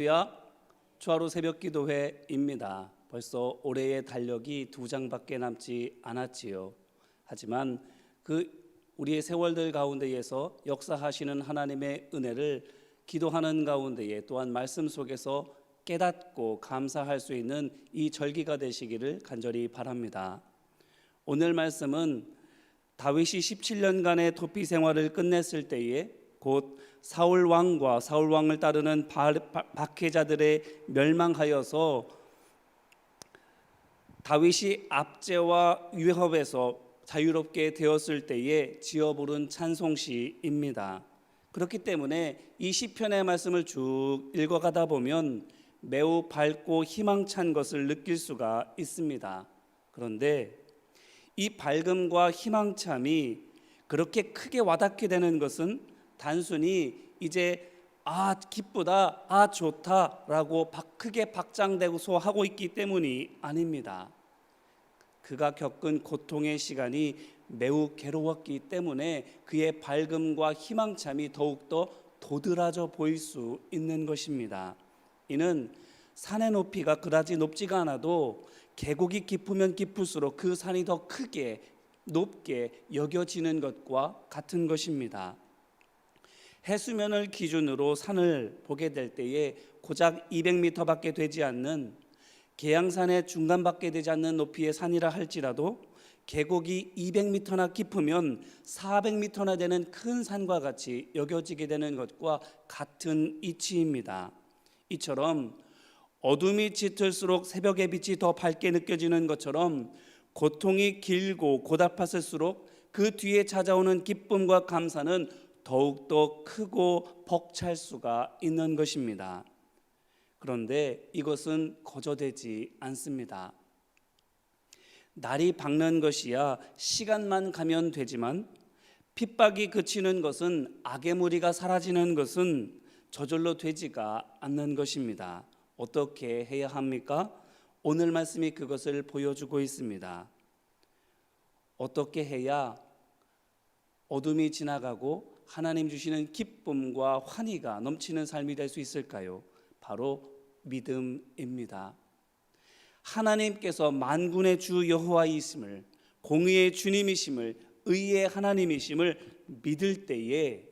할렐루야, 주하로 새벽기도회입니다. 벌써 올해의 달력이 2장밖에 남지 않았지요. 하지만 우리의 세월들 가운데에서 역사하시는 하나님의 은혜를 기도하는 가운데에 또한 말씀 속에서 깨닫고 감사할 수 있는 이 절기가 되시기를 간절히 바랍니다. 오늘 말씀은 다윗이 17년간의 도피 생활을 끝냈을 때에 곧 사울 왕과 사울 왕을 따르는 박해자들의 멸망하여서 다윗이 압제와 위협에서 자유롭게 되었을 때에 지어 부른 찬송시입니다. 그렇기 때문에 이 시편의 말씀을 쭉 읽어가다 보면 매우 밝고 희망찬 것을 느낄 수가 있습니다. 그런데 이 밝음과 희망참이 그렇게 크게 와닿게 되는 것은 단순히 이제 기쁘다, 좋다라고 크게 박장대소 하고 있기 때문이 아닙니다. 그가 겪은 고통의 시간이 매우 괴로웠기 때문에 그의 밝음과 희망참이 더욱더 도드라져 보일 수 있는 것입니다. 이는 산의 높이가 그다지 높지가 않아도 계곡이 깊으면 깊을수록 그 산이 더 크게 높게 여겨지는 것과 같은 것입니다. 해수면을 기준으로 산을 보게 될 때에 고작 200m밖에 되지 않는 계양산의 중간밖에 되지 않는 높이의 산이라 할지라도 계곡이 200m나 깊으면 400m나 되는 큰 산과 같이 여겨지게 되는 것과 같은 이치입니다. 이처럼 어둠이 짙을수록 새벽의 빛이 더 밝게 느껴지는 것처럼 고통이 길고 고달팠을수록 그 뒤에 찾아오는 기쁨과 감사는 더욱더 크고 벅찰 수가 있는 것입니다. 그런데 이것은 거저되지 않습니다. 날이 밝는 것이야 시간만 가면 되지만 핍박이 그치는 것은, 악의 무리가 사라지는 것은 저절로 되지가 않는 것입니다. 어떻게 해야 합니까? 오늘 말씀이 그것을 보여주고 있습니다. 어떻게 해야 어둠이 지나가고 하나님 주시는 기쁨과 환희가 넘치는 삶이 될 수 있을까요? 바로 믿음입니다. 하나님께서 만군의 주 여호와이심을, 공의의 주님이심을, 의의 하나님이심을 믿을 때에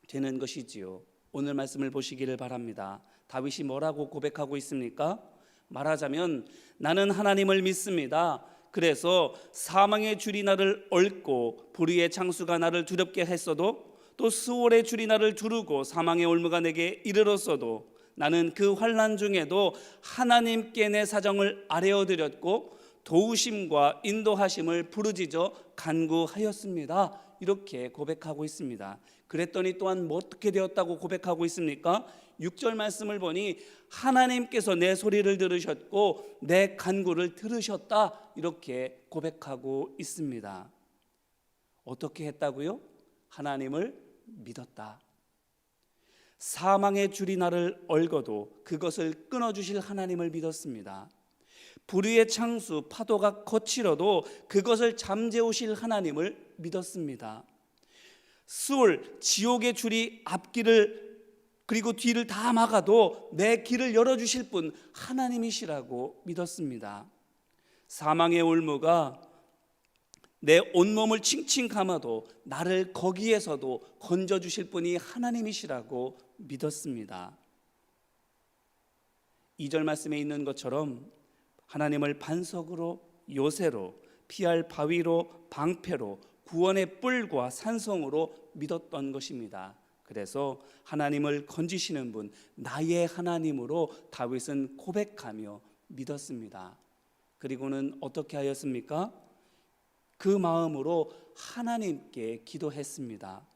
되는 것이지요. 오늘 말씀을 보시기를 바랍니다. 다윗이 뭐라고 고백하고 있습니까? 말하자면 나는 하나님을 믿습니다. 그래서 사망의 줄이 나를 얽고 불의의 창수가 나를 두렵게 했어도, 또 수월의 줄이 나를 두르고 사망의 올무가 내게 이르렀어도 나는 그 환난 중에도 하나님께 내 사정을 아뢰어드렸고 도우심과 인도하심을 부르짖어 간구하였습니다. 이렇게 고백하고 있습니다. 그랬더니 또한 뭐 어떻게 되었다고 고백하고 있습니까? 6절 말씀을 보니 하나님께서 내 소리를 들으셨고 내 간구를 들으셨다, 이렇게 고백하고 있습니다. 어떻게 했다고요? 하나님을 믿었다. 사망의 줄이 나를 얽어도 그것을 끊어주실 하나님을 믿었습니다. 불의의 창수, 파도가 거칠어도 그것을 잠재우실 하나님을 믿었습니다. 수월, 지옥의 줄이 앞길을 그리고 뒤를 다 막아도 내 길을 열어주실 분 하나님이시라고 믿었습니다. 사망의 올무가 내 온몸을 칭칭 감아도 나를 거기에서도 건져주실 분이 하나님이시라고 믿었습니다. 2절 말씀에 있는 것처럼 하나님을 반석으로, 요새로, 피할 바위로, 방패로, 구원의 뿔과 산성으로 믿었던 것입니다. 그래서 하나님을 건지시는 분, 나의 하나님으로 다윗은 고백하며 믿었습니다. 그리고는 어떻게 하였습니까? 그 마음으로 하나님께 기도했습니다.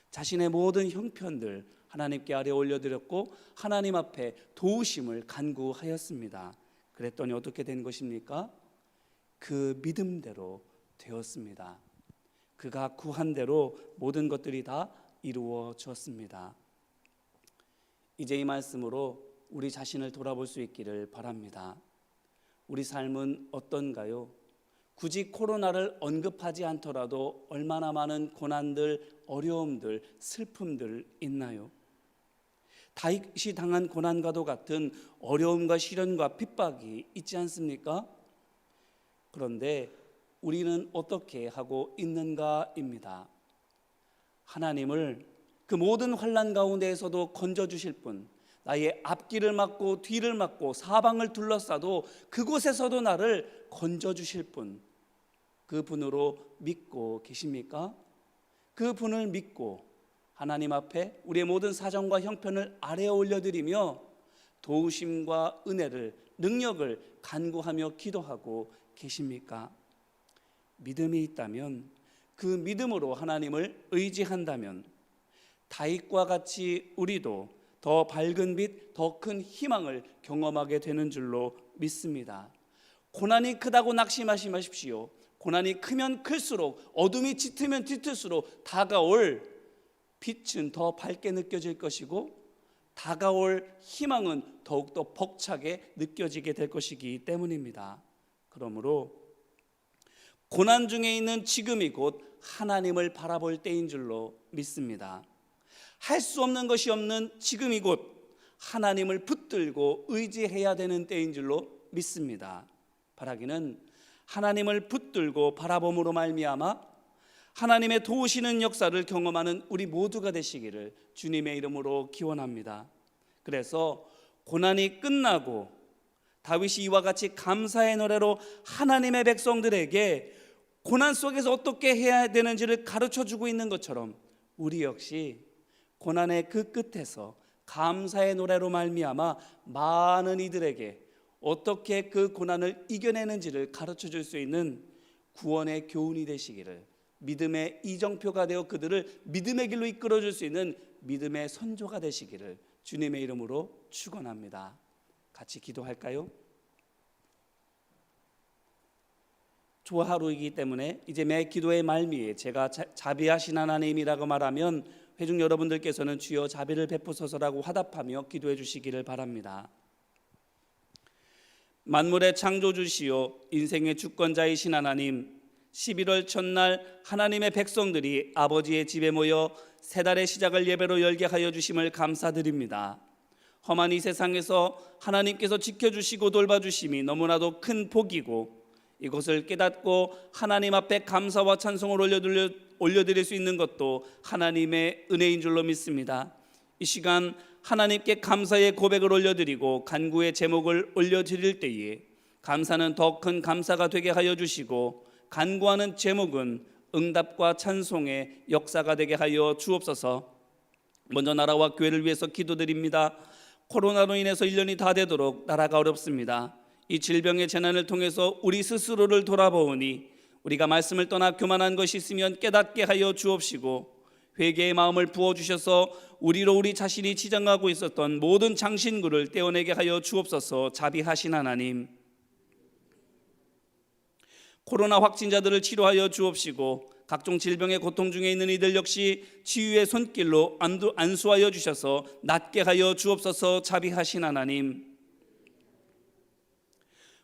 자신의 모든 형편들 하나님께 아래 올려드렸고 하나님 앞에 도우심을 간구하였습니다. 그랬더니 어떻게 된 것입니까? 그 믿음대로 되었습니다. 그가 구한 대로 모든 것들이 다 이루어졌습니다. 이제 이 말씀으로 우리 자신을 돌아볼 수 있기를 바랍니다. 우리 삶은 어떤가요? 굳이 코로나를 언급하지 않더라도 얼마나 많은 고난들, 어려움들, 슬픔들 있나요? 다윗이 당한 고난과도 같은 어려움과 시련과 핍박이 있지 않습니까? 그런데 우리는 어떻게 하고 있는가입니다. 하나님을 그 모든 환난 가운데에서도 건져주실 분, 나의 앞길을 막고 뒤를 막고 사방을 둘러싸도 그곳에서도 나를 건져주실 분, 그 분으로 믿고 계십니까? 그 분을 믿고 하나님 앞에 우리의 모든 사정과 형편을 아래에 올려드리며 도우심과 은혜를, 능력을 간구하며 기도하고 계십니까? 믿음이 있다면, 그 믿음으로 하나님을 의지한다면 다윗과 같이 우리도 더 밝은 빛, 더 큰 희망을 경험하게 되는 줄로 믿습니다. 고난이 크다고 낙심하지 마십시오. 고난이 크면 클수록, 어둠이 짙으면 짙을수록 다가올 빛은 더 밝게 느껴질 것이고 다가올 희망은 더욱더 벅차게 느껴지게 될 것이기 때문입니다. 그러므로 고난 중에 있는 지금이 곧 하나님을 바라볼 때인 줄로 믿습니다. 할 수 없는 것이 없는 지금이 곧 하나님을 붙들고 의지해야 되는 때인 줄로 믿습니다. 바라기는 하나님을 붙들고 바라봄으로 말미암아 하나님의 도우시는 역사를 경험하는 우리 모두가 되시기를 주님의 이름으로 기원합니다. 그래서 고난이 끝나고 다윗이 이와 같이 감사의 노래로 하나님의 백성들에게 고난 속에서 어떻게 해야 되는지를 가르쳐주고 있는 것처럼 우리 역시 고난의 그 끝에서 감사의 노래로 말미암아 많은 이들에게 어떻게 그 고난을 이겨내는지를 가르쳐줄 수 있는 구원의 교훈이 되시기를, 믿음의 이정표가 되어 그들을 믿음의 길로 이끌어줄 수 있는 믿음의 선조가 되시기를 주님의 이름으로 축원합니다. 같이 기도할까요? 조하루이기 때문에 이제 매 기도의 말미에 제가 자비하신 하나님이라고 말하면 회중 여러분들께서는 주여 자비를 베푸소서라고 화답하며 기도해 주시기를 바랍니다. 만물의 창조주시요 인생의 주권자이신 하나님, 11월 첫날 하나님의 백성들이 아버지의 집에 모여 새 달의 시작을 예배로 열게 하여 주심을 감사드립니다. 험한 이 세상에서 하나님께서 지켜주시고 돌봐주심이 너무나도 큰 복이고, 이것을 깨닫고 하나님 앞에 감사와 찬송을 올려드릴 수 있는 것도 하나님의 은혜인 줄로 믿습니다. 이 시간 하나님께 감사의 고백을 올려드리고 간구의 제목을 올려드릴 때에 감사는 더 큰 감사가 되게 하여 주시고, 간구하는 제목은 응답과 찬송의 역사가 되게 하여 주옵소서. 먼저 나라와 교회를 위해서 기도드립니다. 코로나로 인해서 1년이 다 되도록 나라가 어렵습니다. 이 질병의 재난을 통해서 우리 스스로를 돌아보니 우리가 말씀을 떠나 교만한 것이 있으면 깨닫게 하여 주옵시고, 회개의 마음을 부어주셔서 우리로 우리 자신이 지장하고 있었던 모든 장신구를 떼어내게 하여 주옵소서. 자비하신 하나님, 코로나 확진자들을 치료하여 주옵시고, 각종 질병의 고통 중에 있는 이들 역시 치유의 손길로 안수하여 주셔서 낫게 하여 주옵소서. 자비하신 하나님,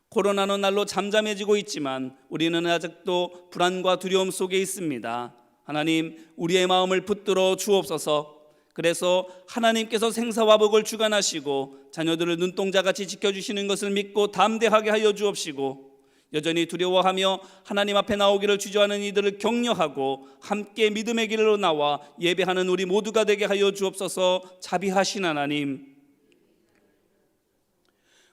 코로나는 날로 잠잠해지고 있지만 우리는 아직도 불안과 두려움 속에 있습니다. 하나님, 우리의 마음을 붙들어 주옵소서. 그래서 하나님께서 생사화복을 주관하시고 자녀들을 눈동자같이 지켜주시는 것을 믿고 담대하게 하여 주옵시고, 여전히 두려워하며 하나님 앞에 나오기를 주저하는 이들을 격려하고 함께 믿음의 길로 나와 예배하는 우리 모두가 되게 하여 주옵소서. 자비하신 하나님,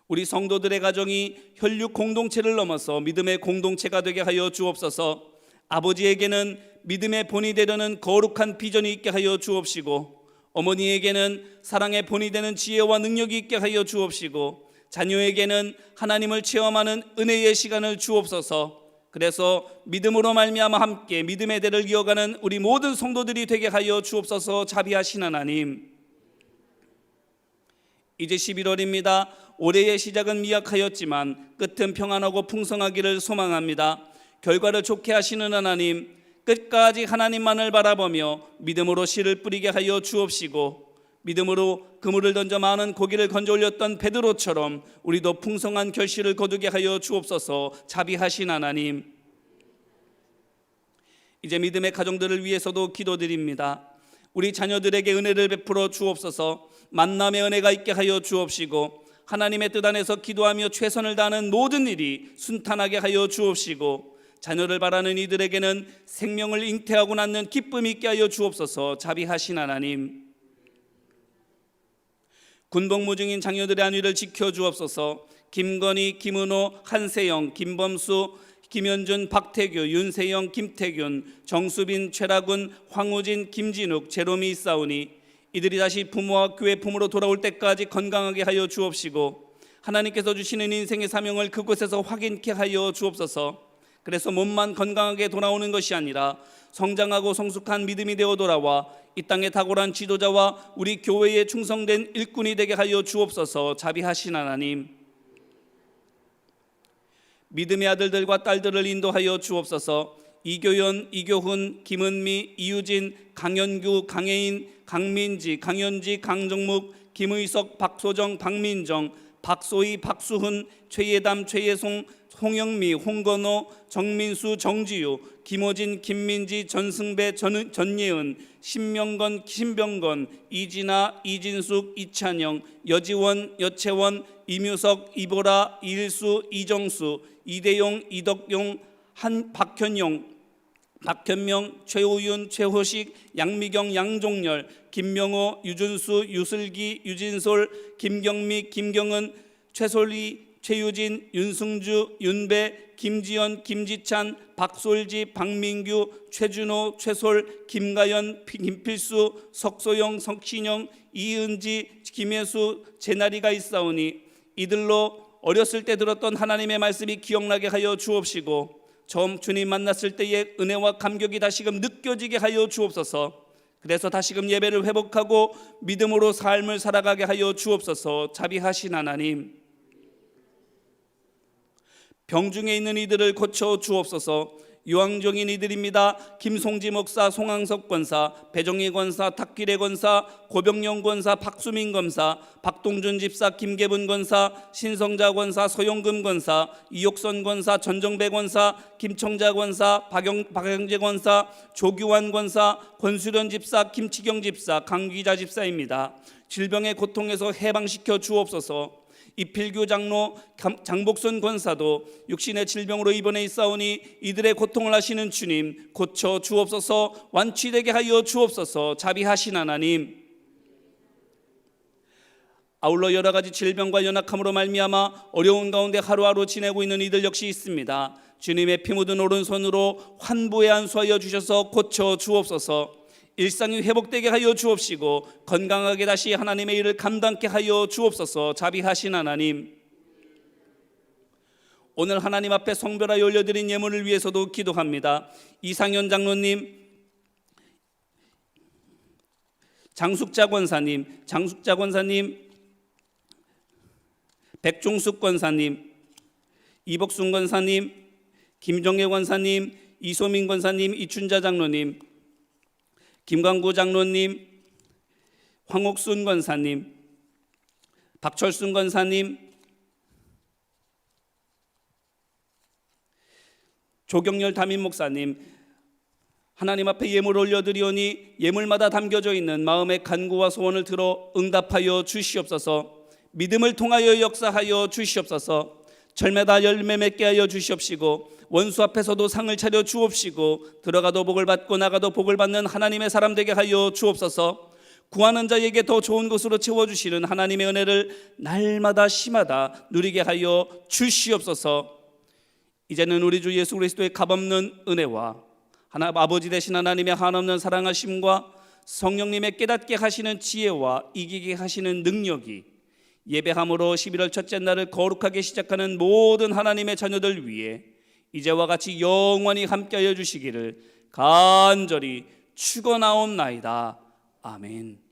우리 성도들의 가정이 혈육 공동체를 넘어서 믿음의 공동체가 되게 하여 주옵소서. 아버지에게는 믿음의 본이 되려는 거룩한 비전이 있게 하여 주옵시고, 어머니에게는 사랑의 본이 되는 지혜와 능력이 있게 하여 주옵시고, 자녀에게는 하나님을 체험하는 은혜의 시간을 주옵소서. 그래서 믿음으로 말미암아 함께 믿음의 대를 이어가는 우리 모든 성도들이 되게 하여 주옵소서. 자비하신 하나님, 이제 11월입니다. 올해의 시작은 미약하였지만 끝은 평안하고 풍성하기를 소망합니다. 결과를 좋게 하시는 하나님, 끝까지 하나님만을 바라보며 믿음으로 씨를 뿌리게 하여 주옵시고, 믿음으로 그물을 던져 많은 고기를 건져 올렸던 베드로처럼 우리도 풍성한 결실을 거두게 하여 주옵소서. 자비하신 하나님, 이제 믿음의 가정들을 위해서도 기도드립니다. 우리 자녀들에게 은혜를 베풀어 주옵소서. 만남의 은혜가 있게 하여 주옵시고 하나님의 뜻 안에서 기도하며 최선을 다하는 모든 일이 순탄하게 하여 주옵시고 자녀를 바라는 이들에게는 생명을 잉태하고 낳는 기쁨이 있게 하여 주옵소서. 자비하신 하나님, 군복무 중인 장녀들의 안위를 지켜 주옵소서. 김건희, 김은호, 한세영, 김범수, 김현준, 박태규, 윤세영, 김태균, 정수빈, 최라군, 황우진, 김진욱, 제롬이 있사오니 이들이 다시 부모와 교회 품으로 돌아올 때까지 건강하게 하여 주옵시고 하나님께서 주시는 인생의 사명을 그곳에서 확인케 하여 주옵소서. 그래서 몸만 건강하게 돌아오는 것이 아니라 성장하고 성숙한 믿음이 되어 돌아와 이 땅의 탁월한 지도자와 우리 교회에 충성된 일꾼이 되게 하여 주옵소서. 자비하신 하나님, 믿음의 아들들과 딸들을 인도하여 주옵소서. 이교연, 이교훈, 김은미, 이유진, 강현규, 강혜인, 강민지, 강현지, 강정묵, 김의석, 박소정, 박민정, 박소희, 박수훈, 최예담, 최예송, 홍영미, 홍건호, 정민수, 정지유, 김호진, 김민지, 전승배, 전예은, 신명건, 신병건, 이진아, 이진숙, 이찬영, 여지원, 여채원, 이뮤석, 이보라, 이일수, 이정수, 이대용, 이덕용, 박현용, 박현명, 최우윤, 최호식, 양미경, 양종열, 김명호, 유준수, 유슬기, 유진솔, 김경미, 김경은, 최솔리, 최유진, 윤승주, 윤배, 김지연, 김지찬, 박솔지, 박민규, 최준호, 최솔, 김가연, 김필수, 석소영, 석신영, 이은지, 김혜수, 제나리가 있사오니 이들로 어렸을 때 들었던 하나님의 말씀이 기억나게 하여 주옵시고 처음 주님 만났을 때의 은혜와 감격이 다시금 느껴지게 하여 주옵소서. 그래서 다시금 예배를 회복하고 믿음으로 삶을 살아가게 하여 주옵소서. 자비하신 하나님, 병중에 있는 이들을 고쳐 주옵소서. 유황종인 이들입니다. 김송지 목사, 송항석 권사, 배정희 권사, 탁길의 권사, 고병영 권사, 박수민 검사, 박동준 집사, 김계분 권사, 신성자 권사, 서용금 권사, 이옥선 권사, 전정배 권사, 김청자 권사, 박영재 권사, 조규환 권사, 권수련 집사, 김치경 집사, 강기자 집사입니다. 질병의 고통에서 해방시켜 주옵소서. 이필규 장로, 장복순 권사도 육신의 질병으로 입원해 있사오니 이들의 고통을 아시는 주님 고쳐 주옵소서. 완치되게 하여 주옵소서. 자비하신 하나님, 아울러 여러 가지 질병과 연약함으로 말미암아 어려운 가운데 하루하루 지내고 있는 이들 역시 있습니다. 주님의 피 묻은 오른손으로 환부에 안수하여 주셔서 고쳐 주옵소서. 일상이 회복되게 하여 주옵시고 건강하게 다시 하나님의 일을 감당케 하여 주옵소서. 자비하신 하나님, 오늘 하나님 앞에 성별하여 올려드린 예물을 위해서도 기도합니다. 이상현 장로님, 장숙자 권사님, 백종숙 권사님, 이복순 권사님, 김정혜 권사님, 이소민 권사님, 이춘자 장로님, 김광구 장로님, 황옥순 권사님, 박철순 권사님, 조경열 담임 목사님, 하나님 앞에 예물을 올려드리오니 예물마다 담겨져 있는 마음의 간구와 소원을 들어 응답하여 주시옵소서. 믿음을 통하여 역사하여 주시옵소서. 절매다 열매 맺게 하여 주시옵시고 원수 앞에서도 상을 차려 주옵시고 들어가도 복을 받고 나가도 복을 받는 하나님의 사람 되게 하여 주옵소서. 구하는 자에게 더 좋은 것으로 채워주시는 하나님의 은혜를 날마다 시마다 누리게 하여 주시옵소서. 이제는 우리 주 예수 그리스도의 값없는 은혜와 아버지 되신 하나님의 한없는 사랑하심과 성령님의 깨닫게 하시는 지혜와 이기게 하시는 능력이 예배함으로 11월 첫째 날을 거룩하게 시작하는 모든 하나님의 자녀들 위해 이제와 같이 영원히 함께하여 주시기를 간절히 축원하옵나이다. 아멘.